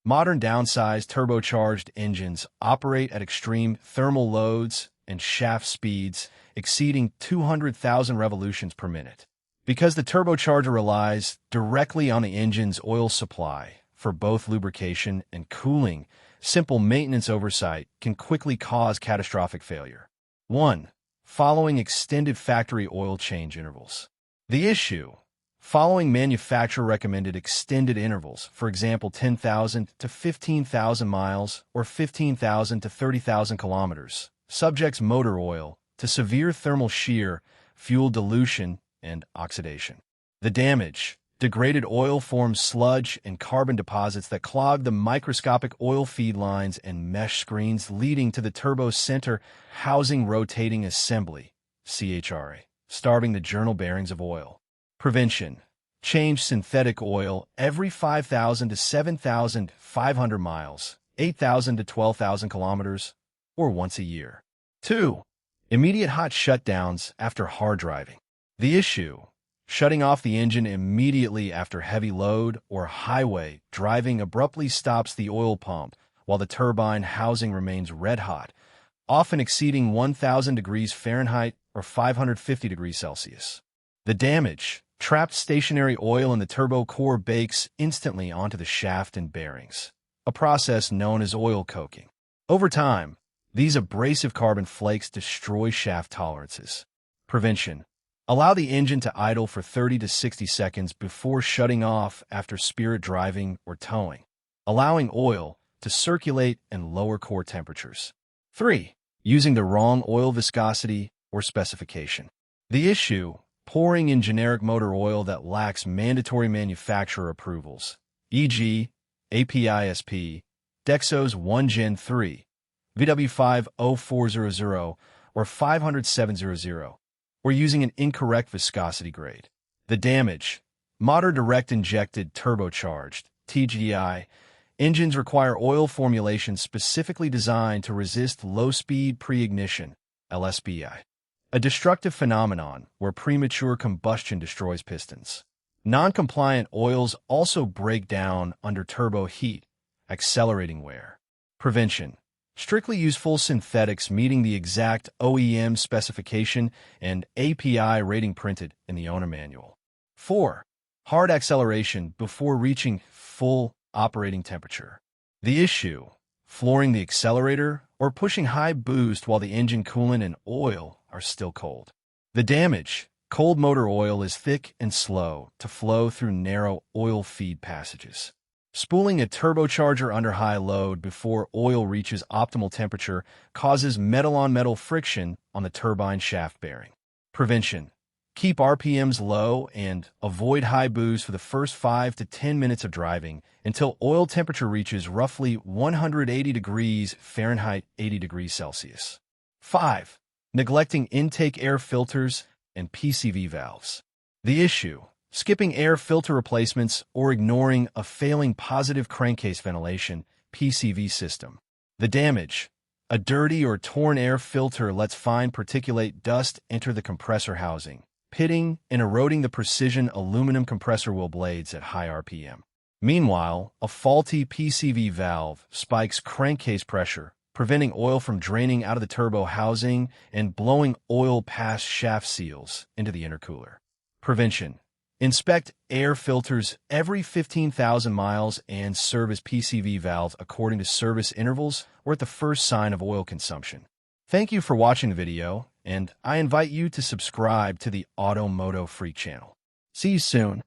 Modern downsized turbocharged engines operate at extreme thermal loads and shaft speeds exceeding 200,000 revolutions per minute. Because the turbocharger relies directly on the engine's oil supply for both lubrication and cooling, simple maintenance oversight can quickly cause catastrophic failure. 1. Following extended factory oil change intervals. The issue: following manufacturer-recommended extended intervals, for example 10,000 to 15,000 miles or 15,000 to 30,000 kilometers, subjects motor oil to severe thermal shear, fuel dilution, and oxidation. The damage: degraded oil forms sludge and carbon deposits that clog the microscopic oil feed lines and mesh screens, leading to the turbo center housing rotating assembly, CHRA, starving the journal bearings of oil. Prevention: change synthetic oil every 5,000 to 7,500 miles, 8,000 to 12,000 kilometers, or once a year. 2. Immediate hot shutdowns after hard driving. The issue: shutting off the engine immediately after heavy load or highway driving abruptly stops the oil pump while the turbine housing remains red-hot, often exceeding 1,000 degrees Fahrenheit or 550 degrees Celsius. The damage: trapped stationary oil in the turbo core bakes instantly onto the shaft and bearings, a process known as oil coking. Over time, these abrasive carbon flakes destroy shaft tolerances. Prevention: allow the engine to idle for 30 to 60 seconds before shutting off after spirit driving or towing, allowing oil to circulate and lower core temperatures. 3. Using the wrong oil viscosity or specification. The issue: pouring in generic motor oil that lacks mandatory manufacturer approvals, e.g., APISP, Dexos 1 Gen 3, VW50400, or 50700, or using an incorrect viscosity grade. The damage: modern direct-injected turbocharged (TGI) engines require oil formulations specifically designed to resist low-speed pre-ignition (LSPI), a destructive phenomenon where premature combustion destroys pistons. Non-compliant oils also break down under turbo heat, accelerating wear. Prevention: strictly use full synthetics meeting the exact OEM specification and API rating printed in the owner manual. 4. Hard acceleration before reaching full operating temperature. The issue: flooring the accelerator or pushing high boost while the engine coolant and oil are still cold. The damage: cold motor oil is thick and slow to flow through narrow oil feed passages. Spooling a turbocharger under high load before oil reaches optimal temperature causes metal-on-metal friction on the turbine shaft bearing. Prevention: keep RPMs low and avoid high boost for the first 5 to 10 minutes of driving until oil temperature reaches roughly 180 degrees Fahrenheit, 80 degrees Celsius. 5. Neglecting intake air filters and PCV valves. The issue: skipping air filter replacements or ignoring a failing positive crankcase ventilation (PCV) system. The damage: a dirty or torn air filter lets fine particulate dust enter the compressor housing, pitting and eroding the precision aluminum compressor wheel blades at high RPM. Meanwhile, a faulty PCV valve spikes crankcase pressure, preventing oil from draining out of the turbo housing and blowing oil past shaft seals into the intercooler. Prevention: inspect air filters every 15,000 miles and service PCV valves according to service intervals or at the first sign of oil consumption. Thank you for watching the video, and I invite you to subscribe to the Automoto Freak channel. See you soon.